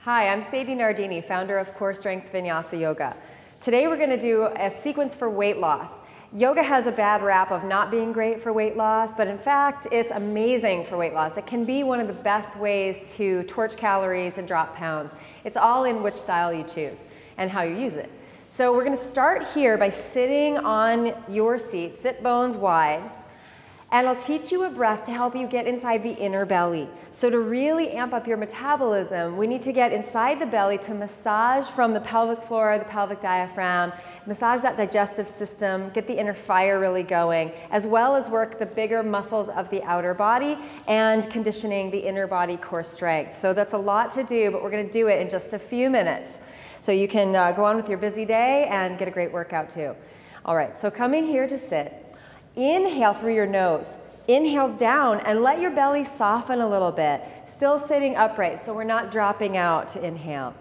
Hi, I'm Sadie Nardini, founder of Core Strength Vinyasa Yoga. Today we're going to do a sequence for weight loss. Yoga has a bad rap of not being great for weight loss, but in fact, it's amazing for weight loss. It can be one of the best ways to torch calories and drop pounds. It's all in which style you choose and how you use it. So we're going to start here by sitting on your seat, sit bones wide, and I'll teach you a breath to help you get inside the inner belly. So to really amp up your metabolism, we need to get inside the belly to massage from the pelvic floor, the pelvic diaphragm, massage that digestive system, get the inner fire really going, as well as work the bigger muscles of the outer body and conditioning the inner body core strength. So that's a lot to do, but we're going to do it in just a few minutes. So you can go on with your busy day and get a great workout too. All right, so coming here to sit. Inhale through your nose. Inhale down and let your belly soften a little bit. Still sitting upright, so we're not dropping out to inhale.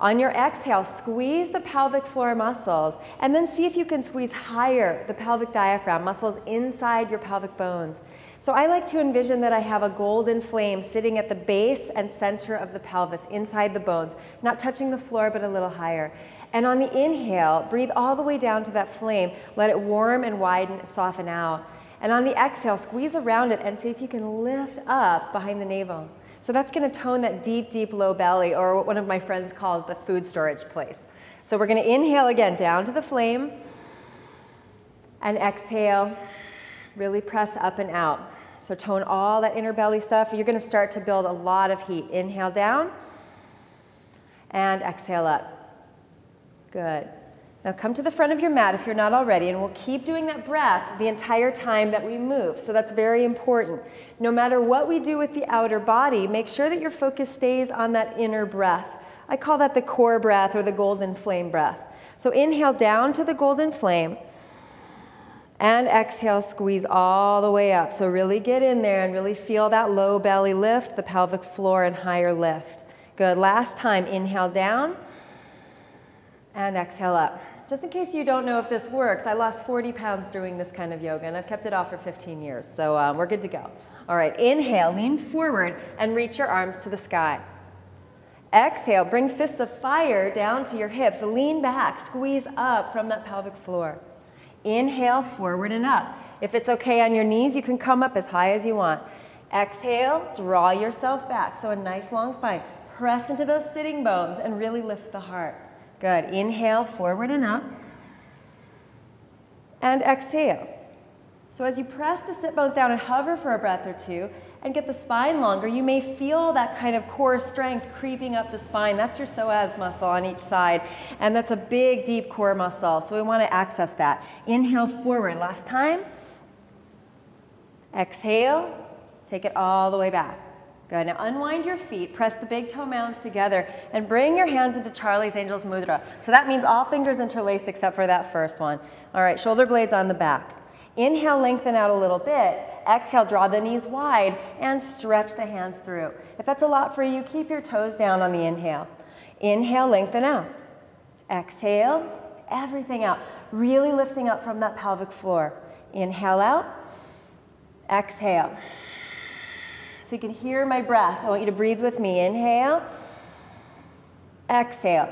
On your exhale, squeeze the pelvic floor muscles and then see if you can squeeze higher the pelvic diaphragm, muscles inside your pelvic bones. So I like to envision that I have a golden flame sitting at the base and center of the pelvis, inside the bones, not touching the floor but a little higher. And on the inhale, breathe all the way down to that flame. Let it warm and widen and soften out. And on the exhale, squeeze around it and see if you can lift up behind the navel. So that's going to tone that deep, deep low belly, or what one of my friends calls the food storage place. So we're going to inhale again down to the flame and exhale. Really press up and out. So tone all that inner belly stuff. You're going to start to build a lot of heat. Inhale down and exhale up. Good. Now come to the front of your mat if you're not already, and we'll keep doing that breath the entire time that we move. So that's very important. No matter what we do with the outer body, make sure that your focus stays on that inner breath. I call that the core breath or the golden flame breath. So inhale down to the golden flame and exhale, squeeze all the way up. So really get in there and really feel that low belly lift, the pelvic floor and higher lift. Good. Last time, inhale down and exhale up. Just in case you don't know if this works, I lost 40 pounds doing this kind of yoga, and I've kept it off for 15 years, so we're good to go. All right, inhale, lean forward and reach your arms to the sky. Exhale, bring fists of fire down to your hips, lean back, squeeze up from that pelvic floor. Inhale, forward and up. If it's okay on your knees, you can come up as high as you want. Exhale, draw yourself back, so a nice long spine. Press into those sitting bones and really lift the heart. Good. Inhale, forward and up. And exhale. So as you press the sit bones down and hover for a breath or two and get the spine longer, you may feel that kind of core strength creeping up the spine. That's your psoas muscle on each side. And that's a big, deep core muscle. So we want to access that. Inhale, forward. Last time. Exhale. Take it all the way back. Good. Now unwind your feet, press the big toe mounds together, and bring your hands into Charlie's Angels Mudra. So that means all fingers interlaced except for that first one. All right, shoulder blades on the back. Inhale, lengthen out a little bit. Exhale, draw the knees wide, and stretch the hands through. If that's a lot for you, keep your toes down on the inhale. Inhale, lengthen out. Exhale, everything out. Really lifting up from that pelvic floor. Inhale out. Exhale. So you can hear my breath. I want you to breathe with me. Inhale. Exhale.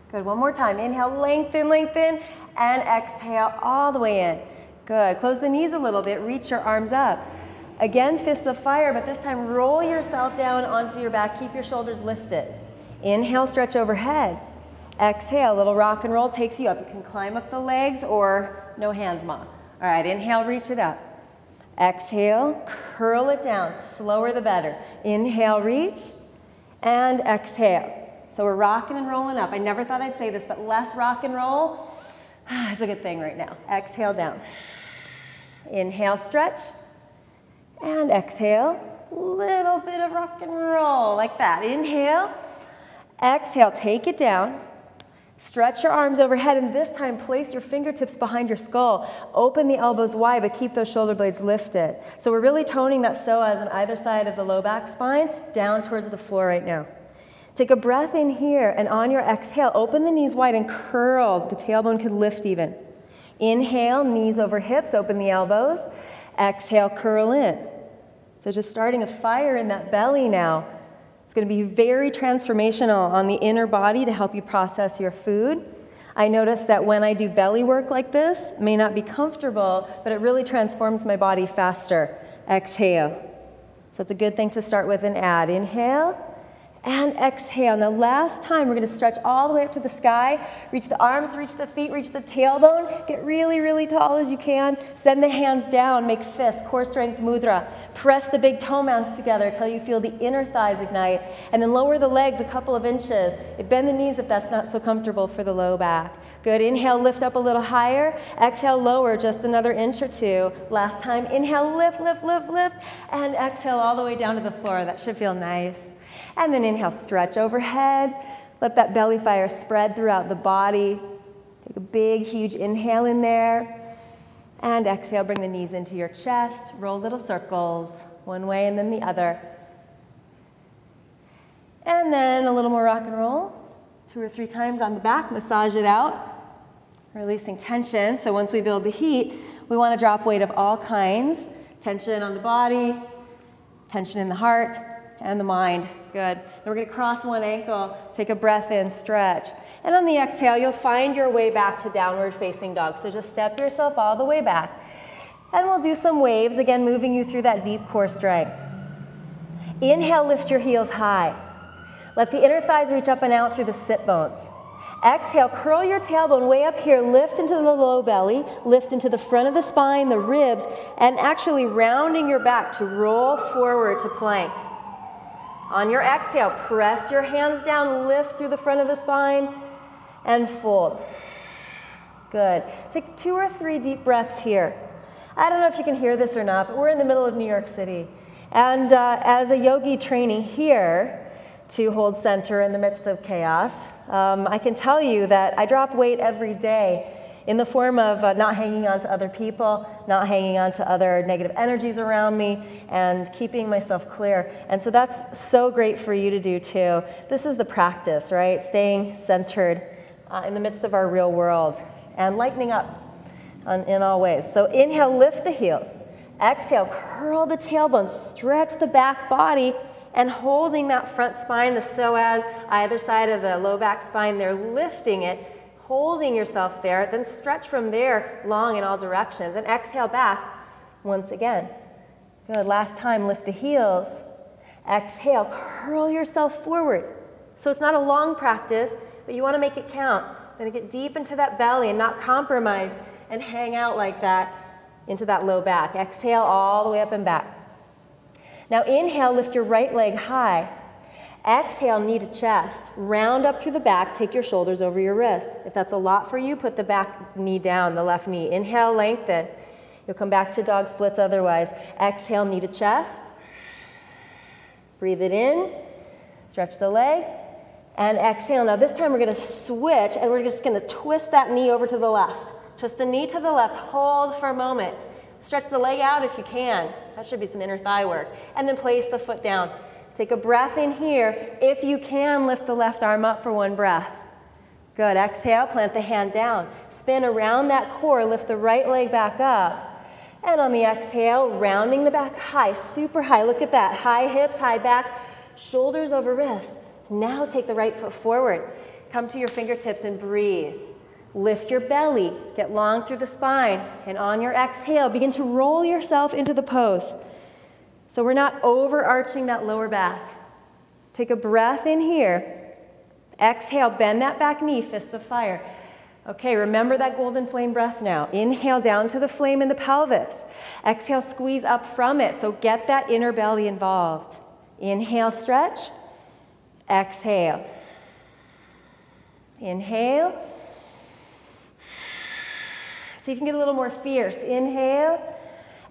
Good. One more time. Inhale, lengthen, lengthen, and exhale all the way in. Good. Close the knees a little bit. Reach your arms up. Again, fists of fire, but this time roll yourself down onto your back. Keep your shoulders lifted. Inhale, stretch overhead. Exhale, little rock and roll takes you up. You can climb up the legs or no hands, Mom. All right, inhale, reach it up. Exhale, curl it down. Slower the better. Inhale, reach, and exhale. So we're rocking and rolling up. I never thought I'd say this, but less rock and roll is a good thing right now. Exhale down. Inhale, stretch, and exhale. Little bit of rock and roll, like that. Inhale, exhale, take it down. Stretch your arms overhead, and this time place your fingertips behind your skull. Open the elbows wide, but keep those shoulder blades lifted. So we're really toning that psoas on either side of the low back spine down towards the floor right now. Take a breath in here, and on your exhale, open the knees wide and curl. The tailbone could lift even. Inhale, knees over hips, open the elbows. Exhale, curl in. So just starting a fire in that belly now. It's going to be very transformational on the inner body to help you process your food. I notice that when I do belly work like this, it may not be comfortable, but it really transforms my body faster. Exhale. So it's a good thing to start with and add. Inhale and exhale. Now last time, we're going to stretch all the way up to the sky. Reach the arms, reach the feet, reach the tailbone. Get really, really tall as you can. Send the hands down, make fists, core strength mudra. Press the big toe mounds together until you feel the inner thighs ignite. And then lower the legs a couple of inches. Bend the knees if that's not so comfortable for the low back. Good. Inhale, lift up a little higher. Exhale, lower just another inch or two. Last time, inhale, lift, lift, lift, lift. And exhale all the way down to the floor. That should feel nice. And then inhale, stretch overhead. Let that belly fire spread throughout the body. Take a big, huge inhale in there. And exhale, bring the knees into your chest. Roll little circles, one way and then the other. And then a little more rock and roll. 2 or 3 times on the back, massage it out. Releasing tension. So once we build the heat, we want to drop weight of all kinds. Tension on the body, tension in the heart, and the mind. Good. Then we're going to cross one ankle, take a breath in, stretch. And on the exhale, you'll find your way back to downward facing dog. So just step yourself all the way back. And we'll do some waves, again, moving you through that deep core strength. Inhale, lift your heels high. Let the inner thighs reach up and out through the sit bones. Exhale, curl your tailbone way up here, lift into the low belly, lift into the front of the spine, the ribs, and actually rounding your back to roll forward to plank. On your exhale, press your hands down, lift through the front of the spine, and fold. Good. Take 2 or 3 deep breaths here. I don't know if you can hear this or not, but we're in the middle of New York City. And as a yogi training here to hold center in the midst of chaos, I can tell you that I drop weight every day in the form of not hanging on to other people, not hanging on to other negative energies around me, and keeping myself clear. And so that's so great for you to do too. This is the practice, right? Staying centered in the midst of our real world and lightening up in all ways. So inhale, lift the heels. Exhale, curl the tailbone, stretch the back body, and holding that front spine, the psoas, either side of the low back spine, they're lifting it, holding yourself there, then stretch from there long in all directions, and exhale back once again. Good. Last time, lift the heels. Exhale, curl yourself forward. So it's not a long practice, but you want to make it count. Then get deep into that belly and not compromise and hang out like that into that low back. Exhale all the way up and back. Now inhale, lift your right leg high. Exhale, knee to chest. Round up through the back, take your shoulders over your wrist. If that's a lot for you, put the back knee down, the left knee. Inhale, lengthen. You'll come back to dog splits otherwise. Exhale, knee to chest. Breathe it in. Stretch the leg. And exhale. Now this time we're going to switch, and we're just going to twist that knee over to the left. Twist the knee to the left. Hold for a moment. Stretch the leg out if you can. That should be some inner thigh work. And then place the foot down. Take a breath in here. If you can, lift the left arm up for one breath. Good. Exhale, plant the hand down. Spin around that core, lift the right leg back up. And on the exhale, rounding the back high, super high. Look at that. High hips, high back, shoulders over wrist. Now take the right foot forward. Come to your fingertips and breathe. Lift your belly, get long through the spine, and on your exhale, begin to roll yourself into the pose. So we're not overarching that lower back. Take a breath in here. Exhale, bend that back knee, fists of fire. Okay, remember that golden flame breath now. Inhale down to the flame in the pelvis. Exhale, squeeze up from it, so get that inner belly involved. Inhale, stretch. Exhale. Inhale. See if you can get a little more fierce. Inhale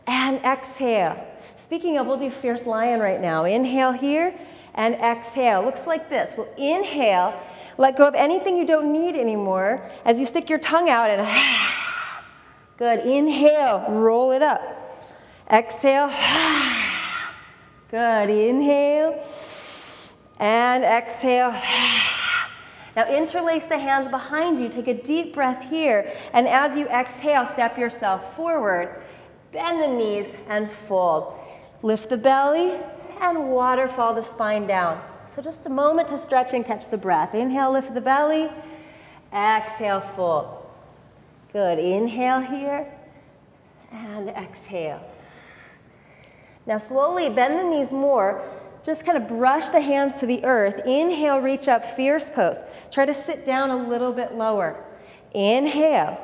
and exhale. Speaking of, we'll do fierce lion right now. Inhale here and exhale. Looks like this. We'll inhale, let go of anything you don't need anymore as you stick your tongue out and good. Inhale, roll it up. Exhale. Good. Inhale and exhale. Now interlace the hands behind you. Take a deep breath here. And as you exhale, step yourself forward. Bend the knees and fold. Lift the belly and waterfall the spine down. So just a moment to stretch and catch the breath. Inhale, lift the belly. Exhale, fold. Good. Inhale here and exhale. Now slowly bend the knees more. Just kind of brush the hands to the earth. Inhale, reach up, fierce pose. Try to sit down a little bit lower. Inhale.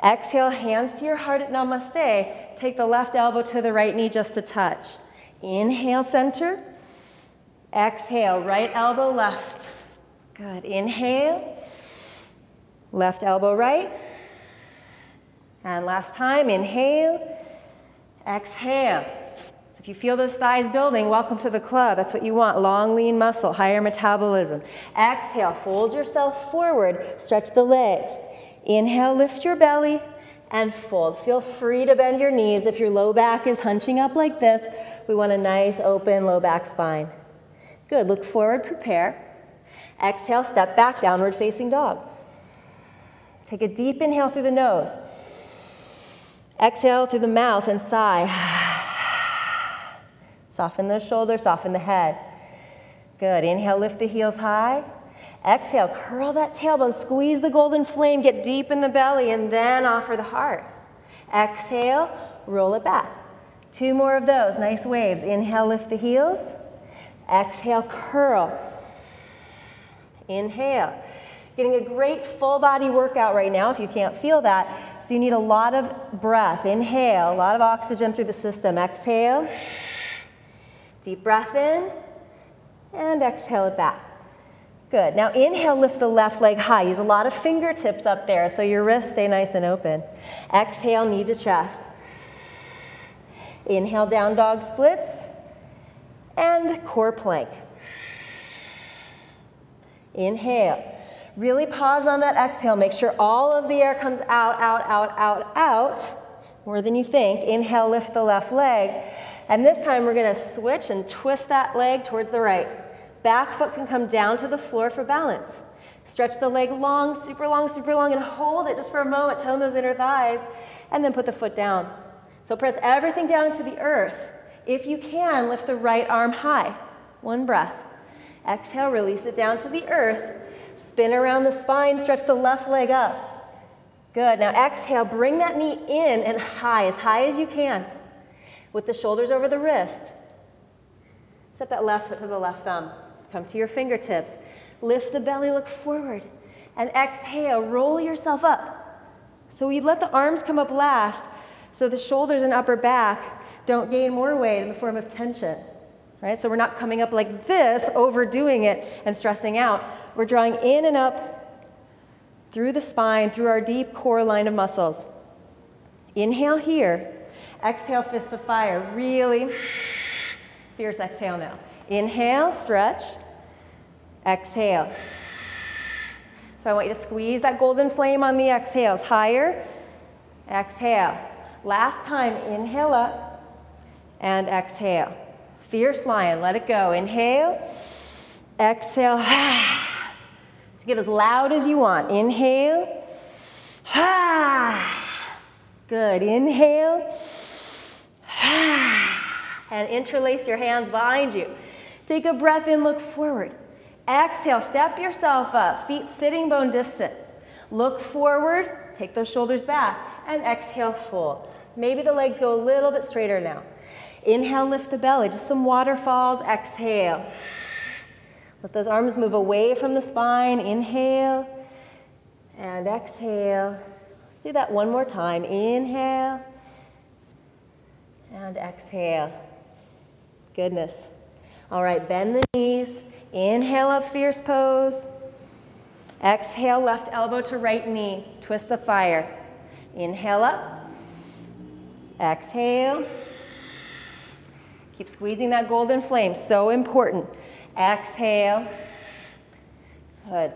Exhale, hands to your heart at namaste. Take the left elbow to the right knee just a touch. Inhale, center. Exhale, right elbow left. Good. Inhale. Left elbow right. And last time, inhale. Exhale. So if you feel those thighs building, welcome to the club. That's what you want. Long, lean muscle, higher metabolism. Exhale, fold yourself forward. Stretch the legs. Inhale, lift your belly and fold. Feel free to bend your knees. If your low back is hunching up like this, we want a nice open low back spine. Good. Look forward, prepare. Exhale, step back, downward facing dog. Take a deep inhale through the nose. Exhale through the mouth and sigh. Soften the shoulders, soften the head. Good. Inhale, lift the heels high. Exhale, curl that tailbone, squeeze the golden flame, get deep in the belly, and then offer the heart. Exhale, roll it back. 2 more of those, nice waves. Inhale, lift the heels. Exhale, curl. Inhale. Getting a great full body workout right now if you can't feel that. So you need a lot of breath. Inhale, a lot of oxygen through the system. Exhale. Deep breath in. And exhale it back. Good. Now inhale, lift the left leg high. Use a lot of fingertips up there so your wrists stay nice and open. Exhale, knee to chest. Inhale, down dog splits. And core plank. Inhale. Really pause on that exhale. Make sure all of the air comes out, out, out, out, out. More than you think. Inhale, lift the left leg. And this time we're going to switch and twist that leg towards the right. Back foot can come down to the floor for balance. Stretch the leg long, and hold it just for a moment. Tone those inner thighs, and then put the foot down. So press everything down into the earth. If you can, lift the right arm high. 1 breath. Exhale, release it down to the earth. Spin around the spine, stretch the left leg up. Good. Now exhale, bring that knee in and high as you can, with the shoulders over the wrist. Step that left foot to the left thumb. Come to your fingertips. Lift the belly, look forward. And exhale, roll yourself up. So we let the arms come up last so the shoulders and upper back don't gain more weight in the form of tension. Right? So we're not coming up like this, overdoing it and stressing out. We're drawing in and up through the spine, through our deep core line of muscles. Inhale here. Exhale, fists of fire. Really fierce exhale now. Inhale, stretch. Exhale. So I want you to squeeze that golden flame on the exhales. Higher. Exhale. Last time, inhale up and exhale. Fierce lion, let it go. Inhale. Exhale. So get as loud as you want. Inhale. Good. Inhale. And interlace your hands behind you. Take a breath in, look forward. Exhale, step yourself up, feet sitting bone distance. Look forward, take those shoulders back, and exhale, fold. Maybe the legs go a little bit straighter now. Inhale, lift the belly, just some waterfalls. Exhale. Let those arms move away from the spine. Inhale and exhale. Let's do that one more time. Inhale and exhale. Goodness. All right, bend the knees. Inhale up, fierce pose. Exhale, left elbow to right knee. Twist the fire. Inhale up. Exhale. Keep squeezing that golden flame, so important. Exhale. Good.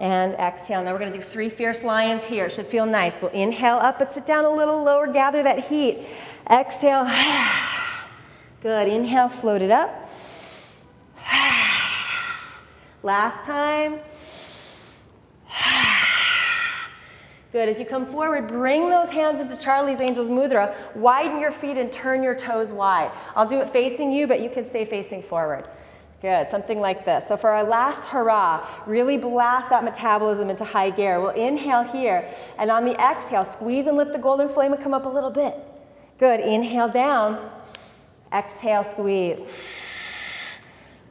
And exhale. Now we're going to do 3 fierce lions here. It should feel nice. We'll inhale up, but sit down a little lower. Gather that heat. Exhale. Good. Inhale, float it up. Last time. Good. As you come forward, bring those hands into Charlie's Angel's Mudra. Widen your feet and turn your toes wide. I'll do it facing you, but you can stay facing forward. Good, something like this. So for our last hurrah, really blast that metabolism into high gear. We'll inhale here, and on the exhale, squeeze and lift the golden flame and come up a little bit. Good, inhale down, exhale, squeeze.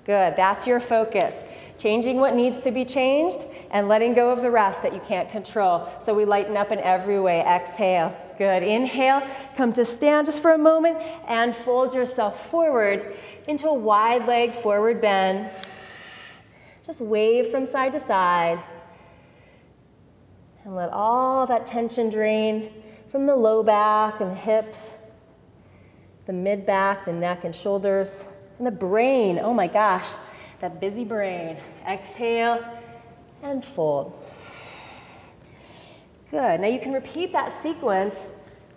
Good, that's your focus. Changing what needs to be changed and letting go of the rest that you can't control. So we lighten up in every way. Exhale. Good. Inhale. Come to stand just for a moment and fold yourself forward into a wide leg forward bend. Just wave from side to side. And let all that tension drain from the low back and the hips, the mid back, the neck and shoulders, and the brain. Oh my gosh. That busy brain. Exhale and fold. Good. Now you can repeat that sequence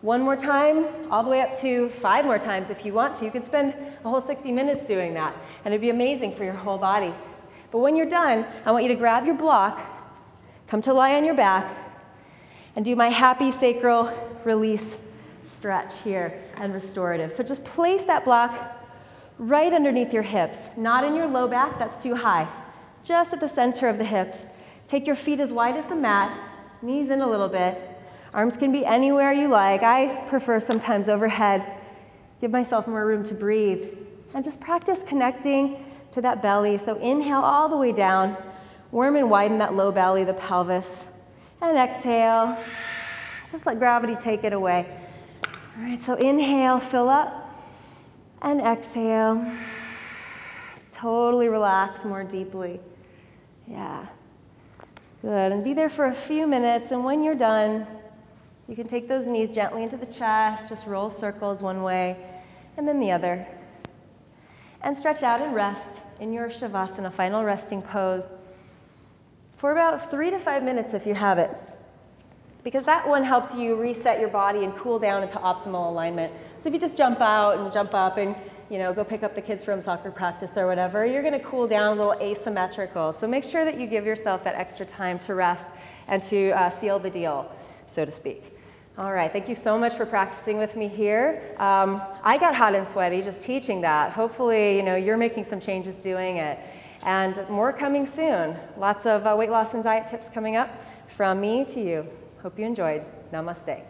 one more time, all the way up to 5 more times if you want to. You could spend a whole 60 minutes doing that, and it'd be amazing for your whole body. But when you're done, I want you to grab your block, come to lie on your back, and do my happy sacral release stretch here and restorative. So just place that block right underneath your hips, not in your low back, that's too high. Just at the center of the hips. Take your feet as wide as the mat, knees in a little bit. Arms can be anywhere you like. I prefer sometimes overhead. Give myself more room to breathe. And just practice connecting to that belly. So inhale all the way down. Warm and widen that low belly, the pelvis. And exhale. Just let gravity take it away. All right, so inhale, fill up. And exhale. Totally relax more deeply. Yeah. Good. And be there for a few minutes. And when you're done, you can take those knees gently into the chest. Just roll circles one way and then the other. And stretch out and rest in your Shavasana, final resting pose, for about 3 to 5 minutes if you have it. Because that one helps you reset your body and cool down into optimal alignment. So if you just jump out and jump up and go pick up the kids from soccer practice or whatever, you're going to cool down a little asymmetrical. So make sure that you give yourself that extra time to rest and to seal the deal, so to speak. All right, thank you so much for practicing with me here. I got hot and sweaty just teaching that. Hopefully, you're making some changes doing it. And more coming soon. Lots of weight loss and diet tips coming up from me to you. Hope you enjoyed. Namaste.